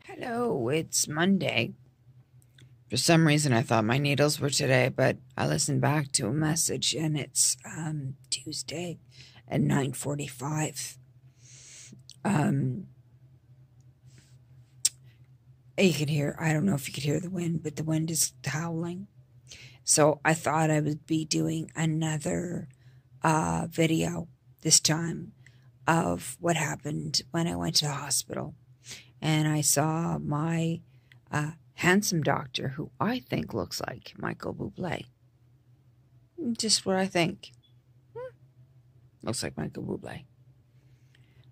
Hello, it's Monday. For some reason, I thought my needles were today, but I listened back to a message and it's Tuesday at 9:45. You could hear, I don't know if you could hear the wind, but the wind is howling. So I thought I would be doing another video this time of what happened when I went to the hospital. And I saw my handsome doctor, who I think looks like Michael Bublé. Just what I think. Looks like Michael Bublé.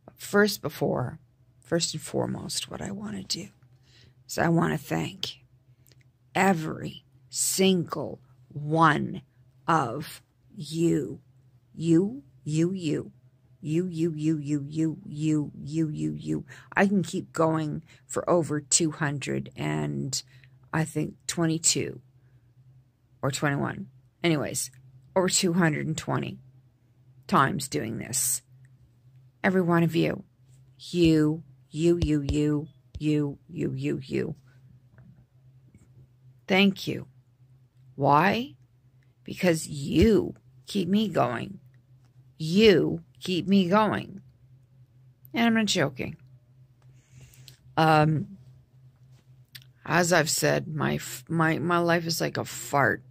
But first and foremost, what I want to do is I want to thank every single one of you. You. I can keep going for over 200 and I think 22 or 21. Anyways, over 220 times doing this. Every one of you. You. Thank you. Why? Because you keep me going. You keep me going. And I'm not joking. As I've said, my life is like a fart.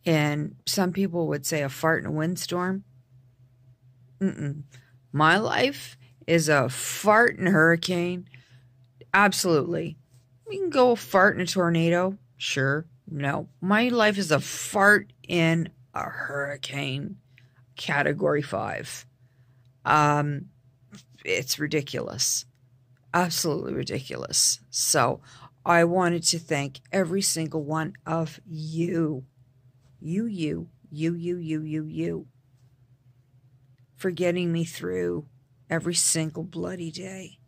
And some people would say a fart in a windstorm. My life is a fart in a hurricane. Absolutely. We can go fart in a tornado. Sure. No. My life is a fart in a hurricane. Category 5. It's ridiculous. Absolutely ridiculous. So I wanted to thank every single one of you. You. For getting me through every single bloody day.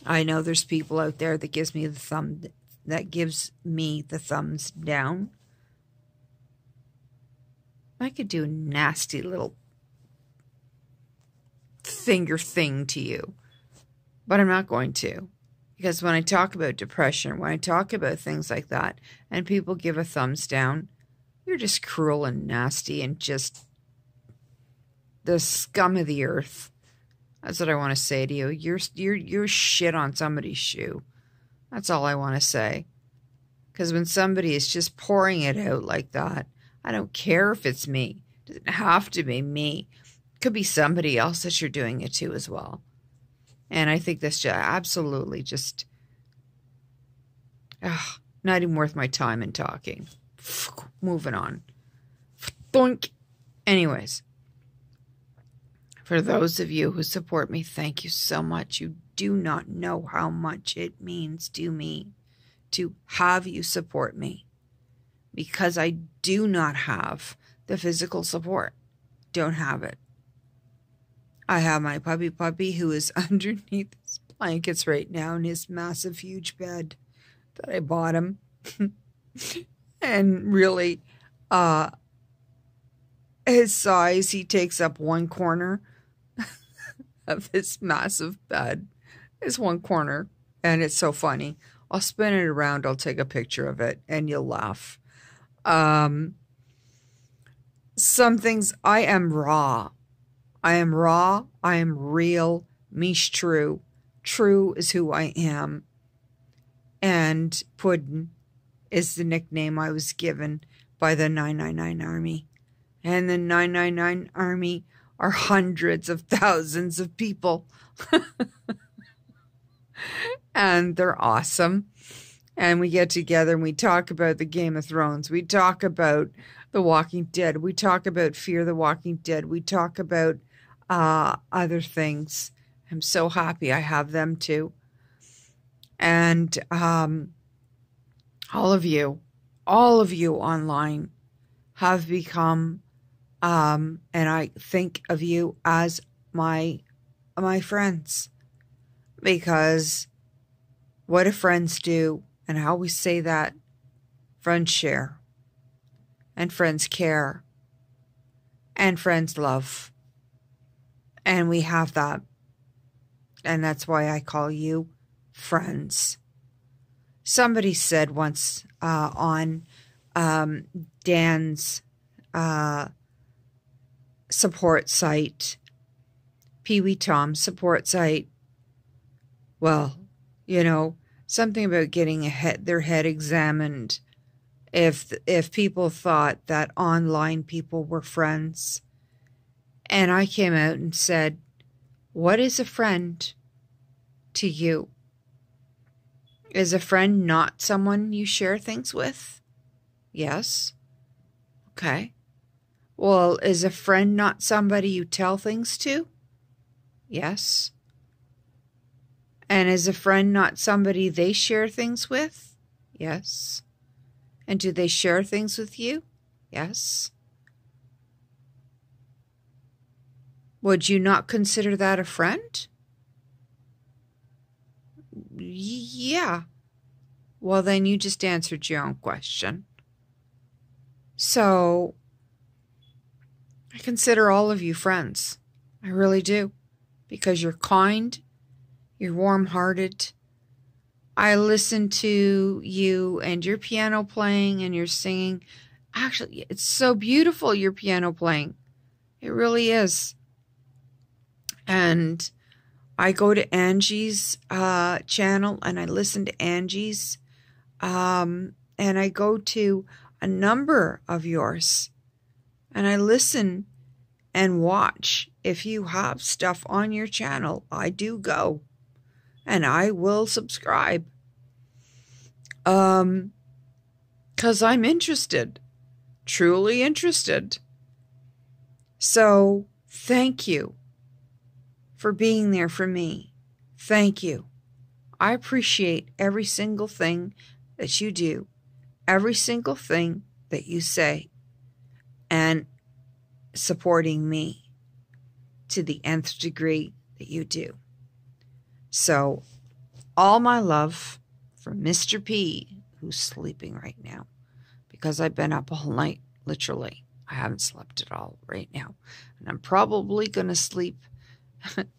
I know there's people out there that gives me the thumbs down. I could do a nasty little finger thing to you, but I'm not going to. Because when I talk about depression, when I talk about things like that, and people give a thumbs down, you're just cruel and nasty and just the scum of the earth. That's what I want to say to you. You're shit on somebody's shoe. That's all I want to say. Because when somebody is just pouring it out like that, I don't care if it's me. It doesn't have to be me. It could be somebody else that you're doing it to as well. And I think that's just absolutely just not even worth my time in talking. Moving on. Doink. Anyways, for those of you who support me, thank you so much. You do not know how much it means to me to have you support me. Because I do not have the physical support. Don't have it. I have my puppy who is underneath his blankets right now in his massive, huge bed that I bought him. And really, his size, he takes up one corner of this massive bed. It's one corner, and it's so funny. I'll spin it around, I'll take a picture of it, and you'll laugh. Some things, I am raw. I am raw. I am real. Me's true. True is who I am. And Puddin is the nickname I was given by the 999 Army. And the 999 Army are hundreds of thousands of people. And they're awesome. And we get together and we talk about the Game of Thrones. We talk about The Walking Dead. We talk about Fear the Walking Dead. We talk about other things. I'm so happy I have them too. And all of you online have become, and I think of you as my friends. Because what do friends do? And I always say that friends share, and friends care, and friends love. And we have that. And that's why I call you friends. Somebody said once on Dan's support site, Pee Wee Tom's support site, well, you know, something about getting their head examined if people thought that online people were friends. And I came out and said, what is a friend to you? Is a friend not someone you share things with? Yes. Okay. Well, is a friend not somebody you tell things to? Yes. And is a friend not somebody they share things with? Yes. And do they share things with you? Yes. Would you not consider that a friend? Yeah. Well, then you just answered your own question. So, I consider all of you friends. I really do. Because you're kind, you're warm-hearted. I listen to you and your piano playing and your singing. Actually, it's so beautiful, your piano playing. It really is. And I go to Angie's channel and I listen to Angie's. And I go to a number of yours. And I listen and watch. If you have stuff on your channel, I do go. And I will subscribe. 'Cause I'm interested. Truly interested. So, thank you for being there for me. Thank you. I appreciate every single thing that you do. Every single thing that you say. And supporting me to the nth degree that you do. So, all my love from Mr. P, who's sleeping right now, because I've been up all night, literally. I haven't slept at all right now. And I'm probably going to sleep.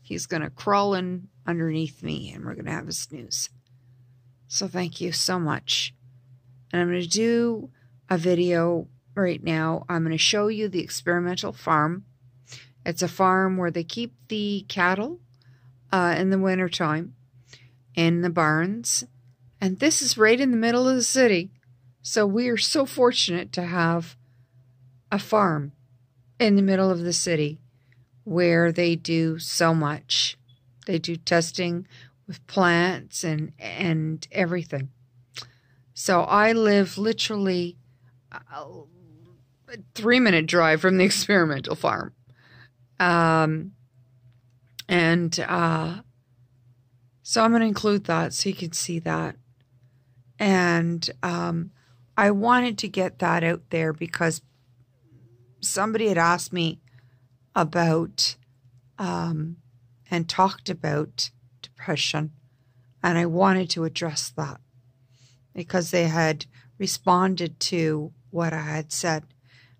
He's going to crawl in underneath me, and we're going to have a snooze. So thank you so much. And I'm going to do a video right now. I'm going to show you the experimental farm. It's a farm where they keep the cattle in the wintertime in the barns. And this is right in the middle of the city. So we are so fortunate to have a farm in the middle of the city where they do so much. They do testing with plants and everything. So I live literally a 3-minute drive from the experimental farm. So I'm going to include that so you can see that. And I wanted to get that out there because somebody had asked me about and talked about depression. And I wanted to address that because they had responded to what I had said.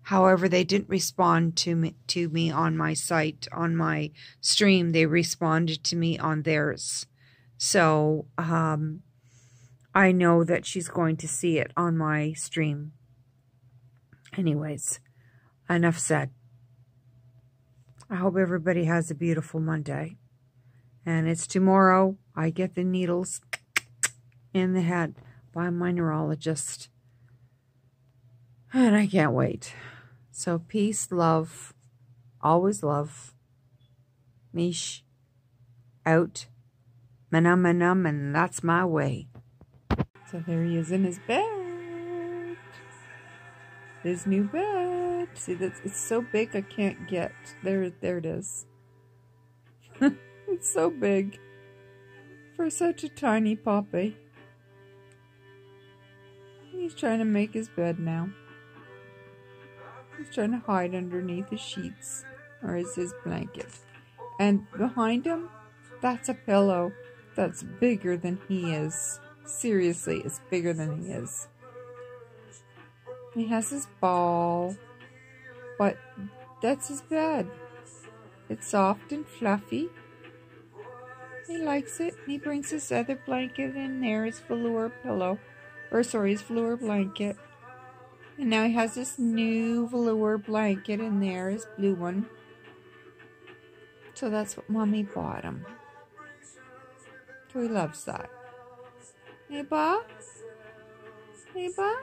However, they didn't respond to me on my site, on my stream. They responded to me on theirs. So I know that she's going to see it on my stream. Anyways, enough said. I hope everybody has a beautiful Monday. And it's tomorrow. I get the needles in the head by my neurologist. And I can't wait. So peace, love, always love. Mish, out, manum, and that's my way. So there he is in his bed. His new bed. See, it's so big I can't get. There it is. It's so big for such a tiny puppy. He's trying to make his bed now. He's trying to hide underneath his sheets, or is his blanket. And behind him, that's a pillow that's bigger than he is. Seriously, it's bigger than he is. He has his ball, but that's his bed. It's soft and fluffy. He likes it. He brings his other blanket in there, his velour pillow. Or sorry, his velour blanket. And now he has this new velour blanket in there, his blue one. So that's what Mommy bought him. So he loves that. Hey, Bob? Hey, Bob?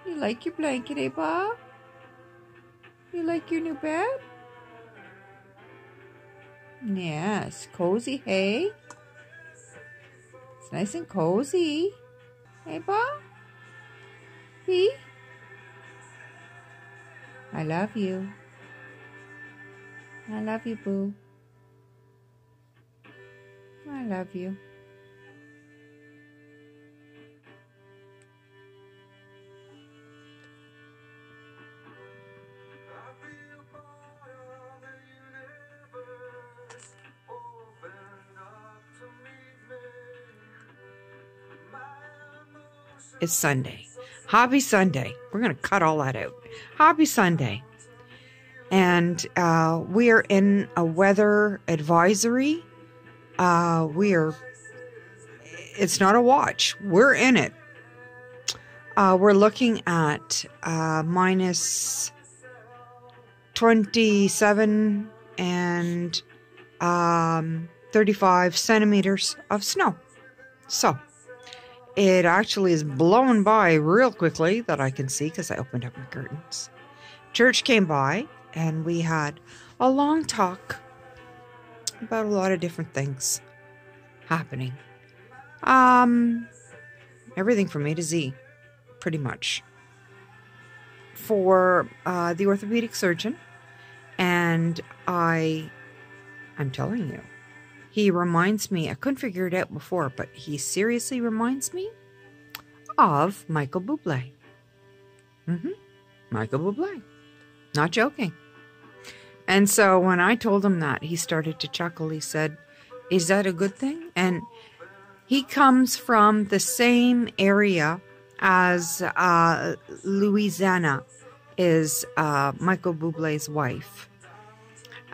You like your blanket, eh, Bob? You like your new bed? Yes, cozy, hey? It's nice and cozy. Hey, Bob? Bee? I love you. I love you, Boo. I love you. It's Sunday. Hobby Sunday. We're going to cut all that out. Hobby Sunday. And we are in a weather advisory. It's not a watch. We're in it. We're looking at minus 27 and 35 centimeters of snow. So it actually is blowing by real quickly that I can see because I opened up my curtains. Church came by and we had a long talk about a lot of different things happening. Everything from A to Z, pretty much. For the orthopedic surgeon, and I'm telling you, he reminds me, I couldn't figure it out before, but he seriously reminds me of Michael Bublé. Michael Bublé. Not joking. And so when I told him that, he started to chuckle. He said, "Is that a good thing?" And he comes from the same area as Louisiana is Michael Bublé's wife.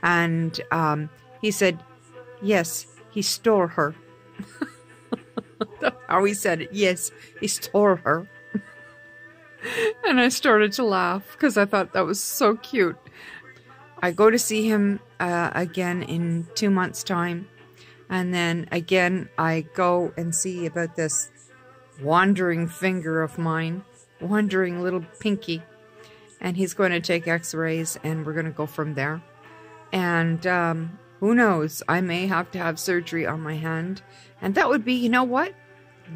And he said, yes, he stole her. That's how he said it. Yes, he stole her. And I started to laugh because I thought that was so cute. I go to see him again in 2 months' time. And then again, I go and see about this wandering finger of mine, wandering little pinky. And he's going to take x-rays and we're going to go from there. And who knows, I may have to have surgery on my hand. And that would be, you know what?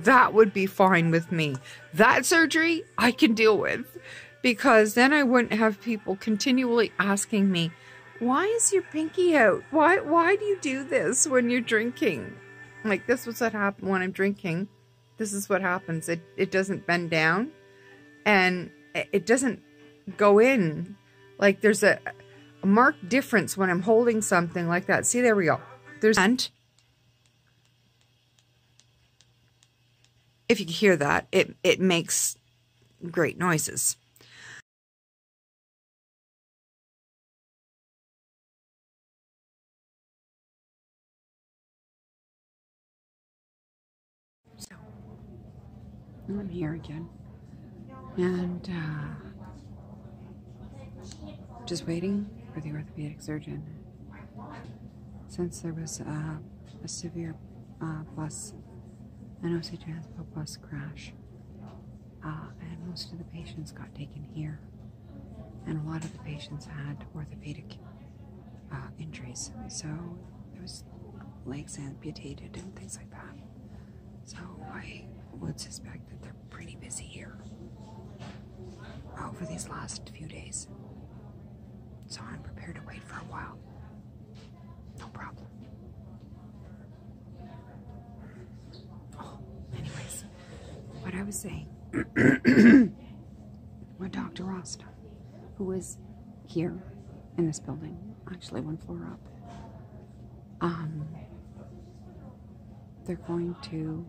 That would be fine with me. That surgery I can deal with. Because then I wouldn't have people continually asking me, why is your pinky out? Why do you do this when you're drinking? Like, this was what happened when I'm drinking. This is what happens. It doesn't bend down. And it doesn't go in. Like, there's a marked difference when I'm holding something like that. See, there we go. And if you can hear that, it makes great noises. So, I'm here again. And just waiting for the orthopedic surgeon. Since there was a severe an OC Transpo bus crash, and most of the patients got taken here, and a lot of the patients had orthopedic injuries, so there was legs amputated and things like that. So I would suspect that they're pretty busy here over these last few days. So I'm prepared to wait for a while. No problem. Oh, anyways, what I was saying, what Dr. Rosta, who is here in this building, actually one floor up, they're going to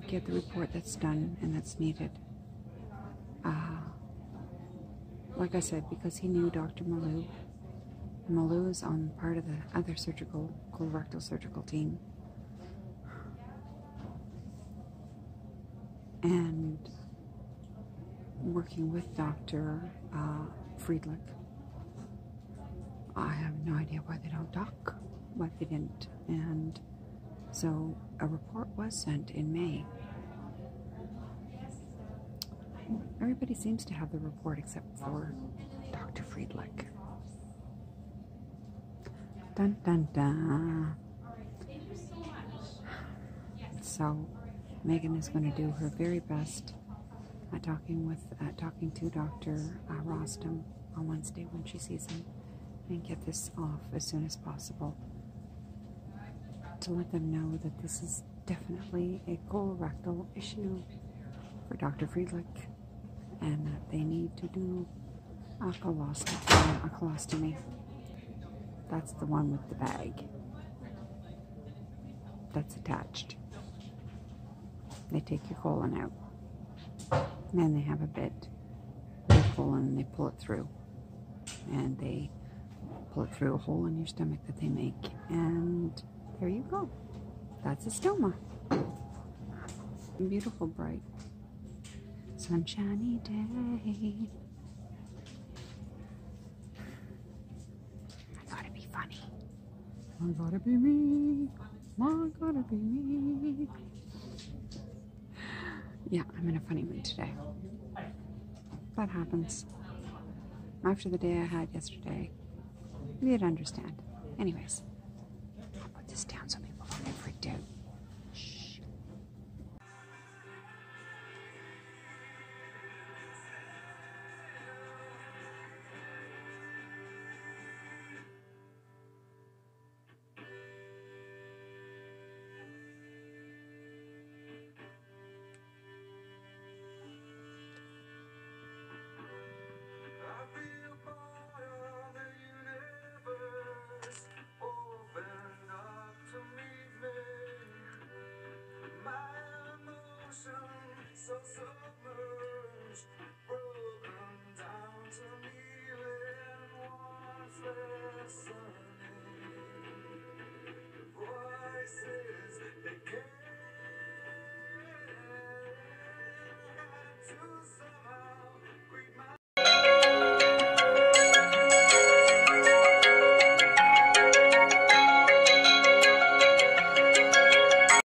get the report that's done and that's needed like I said, because he knew Dr. Malou. Malou is on part of the other colorectal surgical team. And working with Dr. Friedlich. I have no idea why they don't talk, why they didn't. And so a report was sent in May. Everybody seems to have the report except for Dr. Friedlich. Dun dun dun. So Megan is going to do her very best at talking to Dr. Rostam on Wednesday when she sees him, and get this off as soon as possible to let them know that this is definitely a colorectal issue for Dr. Friedlich, and that they need to do a colostomy. That's the one with the bag that's attached. They take your colon out, and then they have a bit of your colon and they pull it through. And they pull it through a hole in your stomach that they make. And there you go. That's a stoma. Beautiful, bright, sunshiny day. I gotta be funny. I gotta be me. I gotta be me. Yeah, I'm in a funny mood today. That happens. After the day I had yesterday, you'd understand. Anyways, I'll put this down so people don't get freaked out. Shh. So submerged, broken down to kneeling, once less sunny. Voices they came to somehow greet my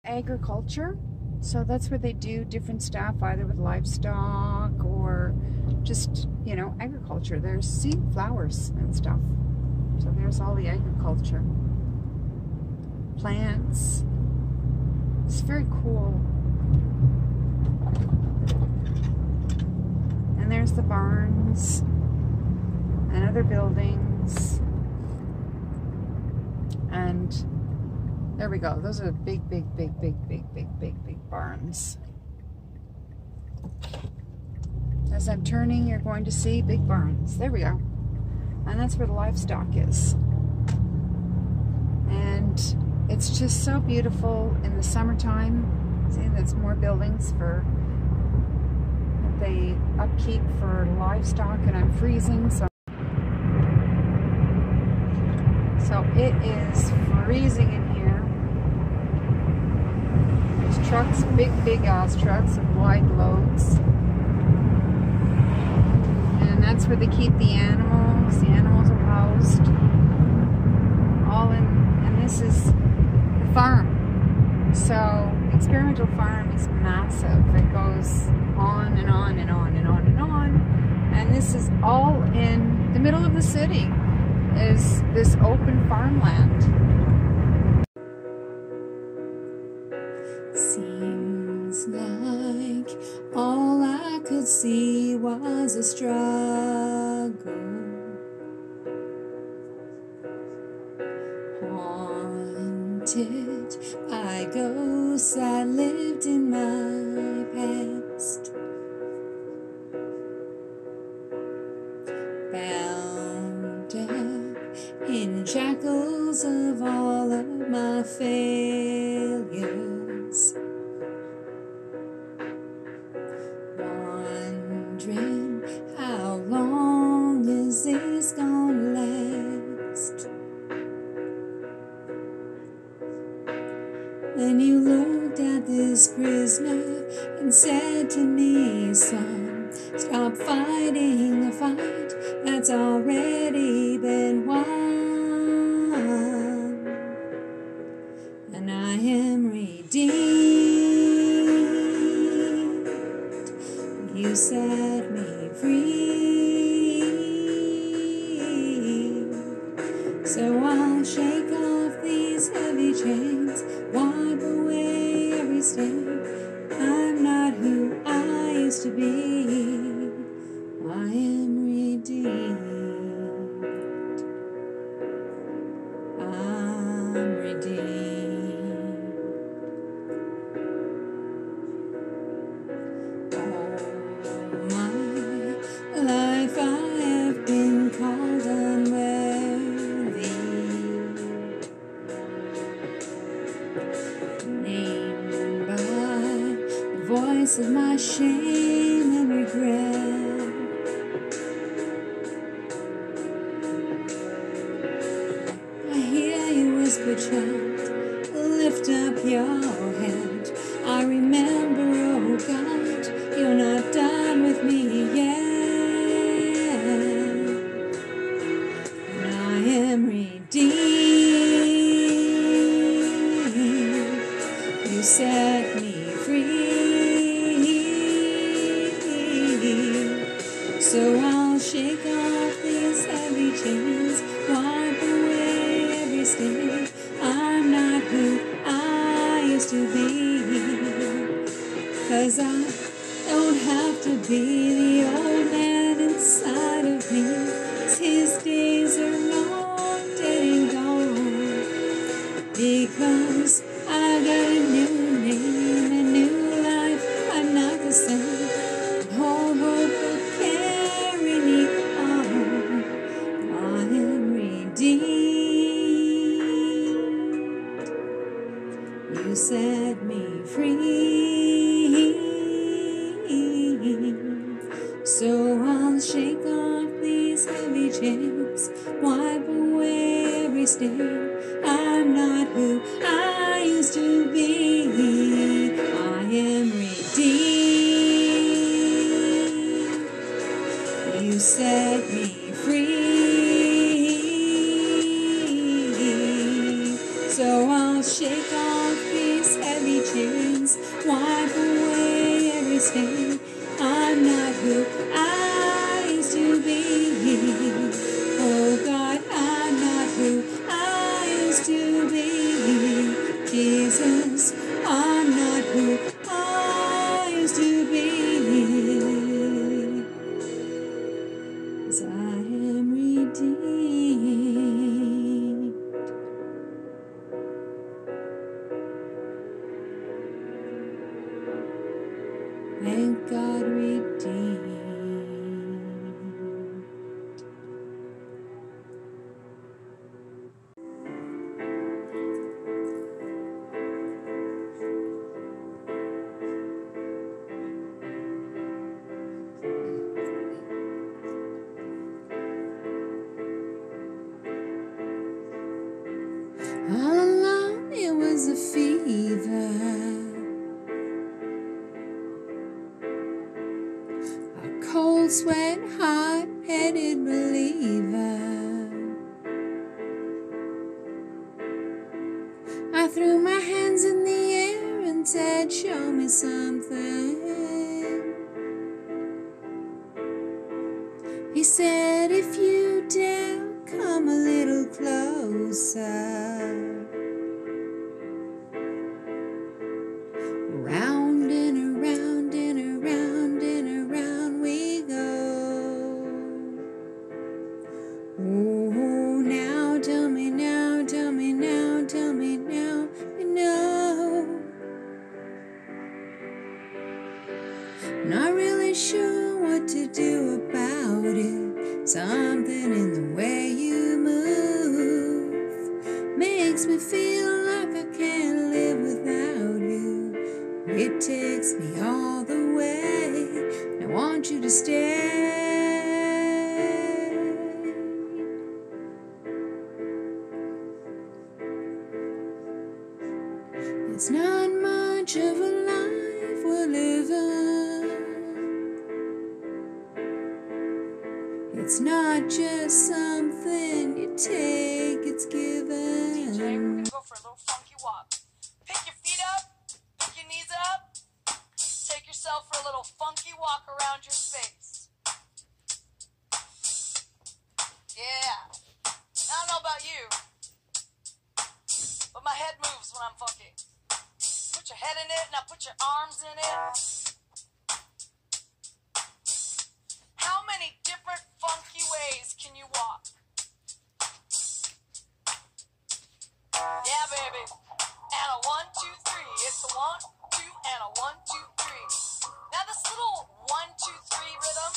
agriculture. So that's where they do different stuff, either with livestock or just, you know, agriculture. There's seed flowers and stuff. So there's all the agriculture. Plants. It's very cool. And there's the barns and other buildings. And there we go. Those are big barns. As I'm turning, you're going to see big barns. There we go. And that's where the livestock is. And it's just so beautiful in the summertime. See, that's more buildings for the upkeep for livestock, and I'm freezing, so it is freezing in here. Trucks, big ass trucks with wide loads, and that's where they keep the animals. The animals are housed all in, and this is the farm. So the experimental farm is massive. It goes on and on and on and on and on, and this is all in the middle of the city. Is this open farmland. Seems like all I could see was a struggle. Haunted by ghosts that lived in my past. Bound up in shackles of all of my failures. Wondering how long was prisoner and said to me, son, stop fighting a fight that's already been won, and I am redeemed. You set me free, so I'll shake off these heavy chains, wipe away every stain. I'm not who I used to be. I am redeemed. I'm redeemed. All my life I have been called unworthy, named by the voice of my shame and regret. I hear you whisper, child, lift up your head. I remember, oh God, you're not done with me yet. And I am redeemed. You set me free, so I'll shake off these heavy chains, wipe away every stain. I'm not who I used to be, 'cause I don't have to be the old man inside of me, 'cause his days are long dead and gone, because I got a new name, a new life. I'm not the same. All hope will carry me on. I am redeemed. You set me free, so I'll shake off these heavy chains, wipe away every stain. I'm not who I used to be. I am redeemed. You set me free, so I'll shake off these heavy chains, wipe away every stain. I'm not who I used to be. Oh God, I'm not who I used to be. Jesus, I'm not who I used to be. 'Cause I am redeemed. Thank God, redeemed. All along it was a fever, a cold sweat, hot-headed believer. I threw my hands in the air and said, show me something. He said, if you dare, come a little closer. Round and around and around and around we go. Oh, now tell me now, tell me now, tell me now, you know. Not really sure what to do about it. Something in the way you move makes me feel like I can't live without you. It takes me all the way. I want you to stay. It's not much of a It's not just something you take, it's given. DJ, we're gonna go for a little funky walk. Pick your feet up, pick your knees up, take yourself for a little funky walk around your space. Yeah. I don't know about you, but my head moves when I'm funky. Put your head in it, now put your arms in it. How many different funky ways can you walk? Yeah, baby. And a 1, 2, 3. It's a 1, 2, and a 1, 2, 3. Now this little 1, 2, 3 rhythm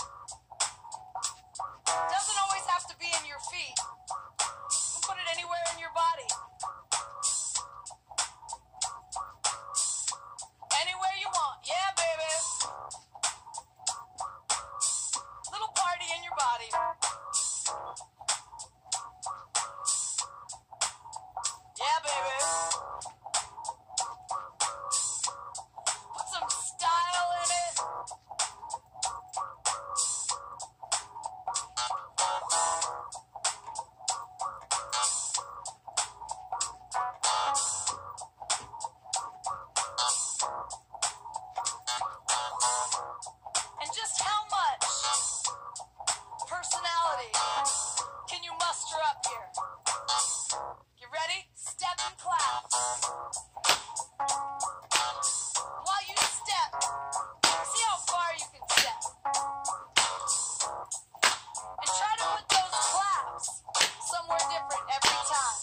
doesn't always have to be in your feet. You can put it anywhere in your body. Anywhere you want. Yeah, baby. Little party in your body. Yeah, baby. Put some style in it. And just how much personality can you muster up here? You ready? Step and clap. While you step, see how far you can step. And try to put those claps somewhere different every time.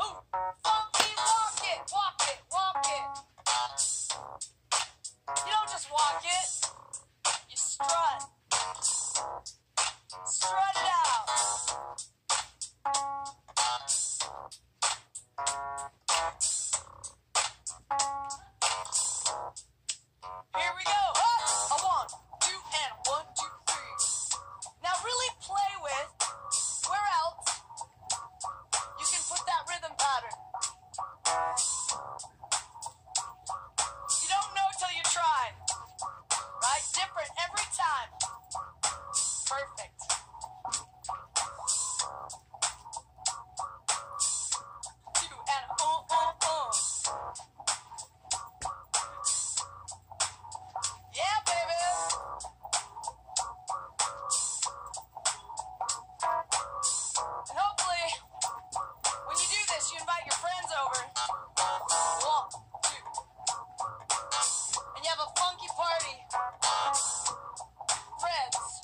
Ooh, funky, walk it, walk it, walk it. You don't just walk it, you strut. Strut it out. Here we go. A 1, 2, and a 1, 2, 3. Now really play with where else you can put that rhythm pattern. You don't know till you try. Right? Different every time. Perfect. 2 and a Yeah, baby. And hopefully, when you do this, you invite your friends over. 1, 2. And you have a funky party. Friends.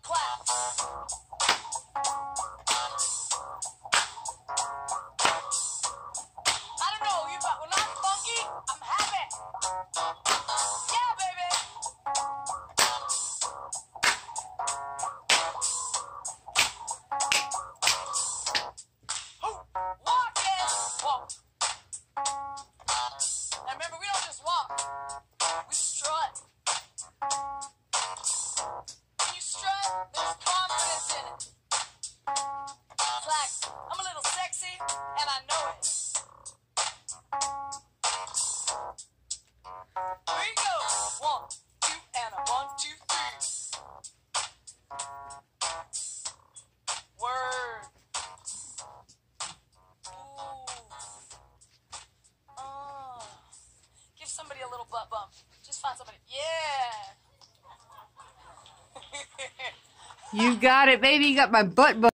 Clap. I don't know you, but when I'm funky, I'm happy. Yeah, baby. Ooh, walk it. Walk. Now remember, we don't just walk. We strut. When you strut, there's confidence in it. It's like, I'm a little sexy, and I know it. Here you go. 1, 2, and a 1, 2, 3. Word. Ooh. Give somebody a little butt bump. Just find somebody. Yeah. You got it, baby. You got my butt.